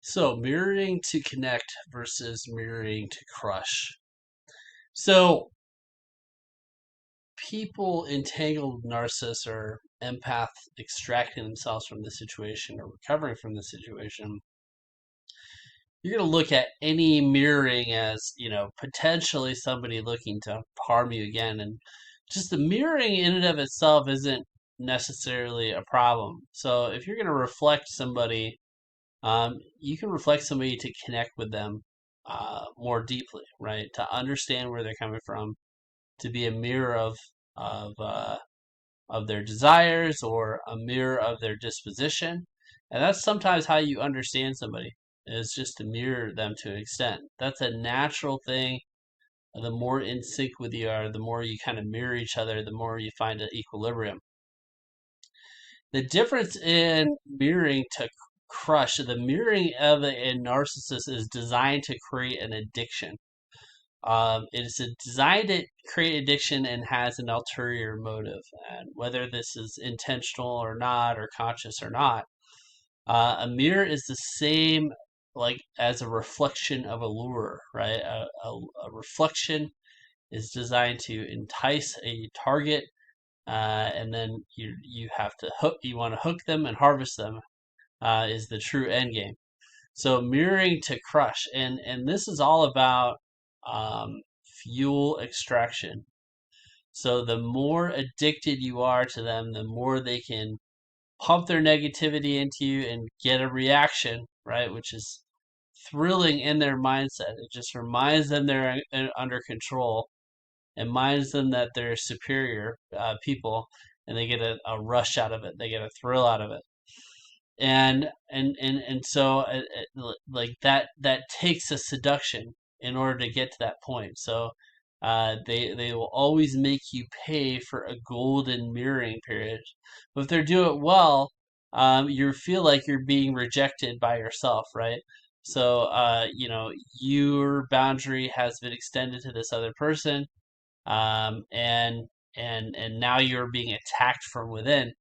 So, mirroring to connect versus mirroring to crush. So, people entangled narcissists or empath extracting themselves from the situation or recovering from the situation, you're going to look at any mirroring as, potentially somebody looking to harm you again. And just the mirroring in and of itself isn't necessarily a problem. So, if you're going to reflect somebody, you can reflect somebody to connect with them more deeply, right? To understand where they're coming from, to be a mirror of uh, of their desires or a mirror of their disposition, and that's sometimes how you understand somebody is just to mirror them to an extent. That's a natural thing. The more in sync with you are, the more you kind of mirror each other, the more you find an equilibrium. The difference in mirroring to crush, the mirroring of a narcissist is designed to create an addiction. It is designed to create addiction and has an ulterior motive. And whether this is intentional or not, or conscious or not, a mirror is the same like as a reflection of a lure, right? A reflection is designed to entice a target, and then you have to hook. You want to hook them and harvest them. Is the true end game. So mirroring to crush, and this is all about fuel extraction. So the more addicted you are to them, the more they can pump their negativity into you and get a reaction, right? Which is thrilling in their mindset. It just reminds them they're under control, and reminds them that they're superior people, and they get a rush out of it. They get a thrill out of it. And so like that takes a seduction in order to get to that point. So they will always make you pay for a golden mirroring period, but if they do it well, you feel like you're being rejected by yourself, right? So your boundary has been extended to this other person, and now you're being attacked from within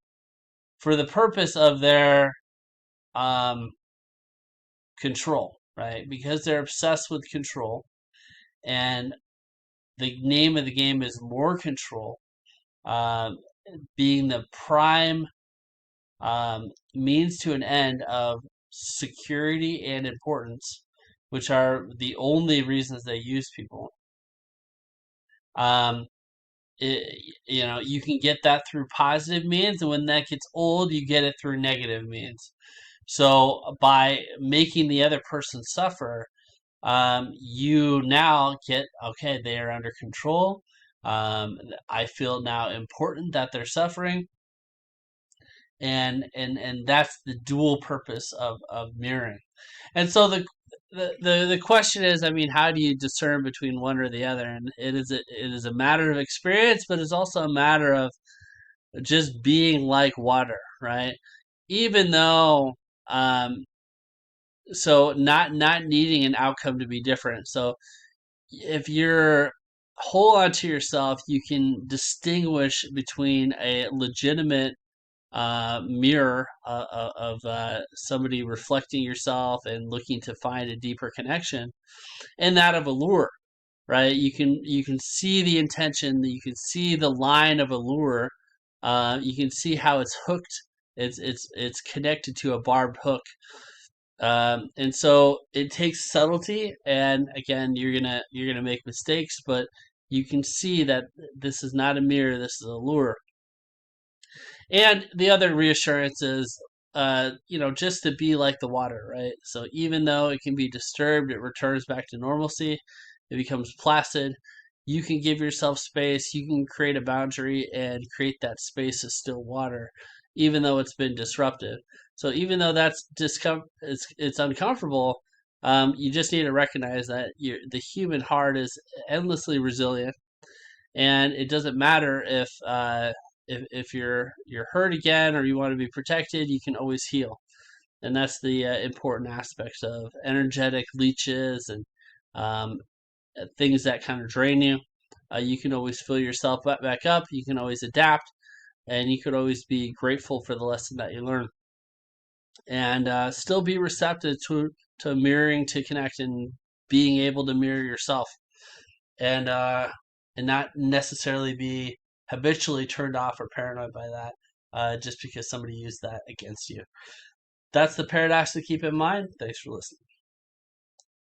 for the purpose of their um, control, right? Because they're obsessed with control, and the name of the game is more control, um, being the prime means to an end of security and importance, which are the only reasons they use people. Um, you can get that through positive means, and when that gets old, you get it through negative means. So by making the other person suffer, you now get, okay, they are under control. I feel now important that they're suffering, and that's the dual purpose of mirroring. And so the question is, I mean, how do you discern between one or the other? And it is a matter of experience, but it's also a matter of just being like water, right? Even though so not needing an outcome to be different. So if you're whole onto yourself, you can distinguish between a legitimate mirror of somebody reflecting yourself and looking to find a deeper connection, and that of a lure, right? You can see the intention, you can see the line of a lure, you can see how it's hooked. It's connected to a barbed hook, and so it takes subtlety, and again, you're gonna make mistakes, but you can see that this is not a mirror, this is a lure. And the other reassurance is, just to be like the water, right? So even though it can be disturbed, it returns back to normalcy. It becomes placid. You can give yourself space. You can create a boundary and create that space of still water, even though it's been disrupted. So even though it's uncomfortable, you just need to recognize that the human heart is endlessly resilient, and it doesn't matter if you're hurt again or you want to be protected, you can always heal, and that's the important aspects of energetic leeches and um, things that kind of drain you. You can always fill yourself back up. You can always adapt, and you could always be grateful for the lesson that you learned, and still be receptive to mirroring to connect and being able to mirror yourself, and not necessarily be habitually turned off or paranoid by that, just because somebody used that against you. That's the paradox to keep in mind. Thanks for listening.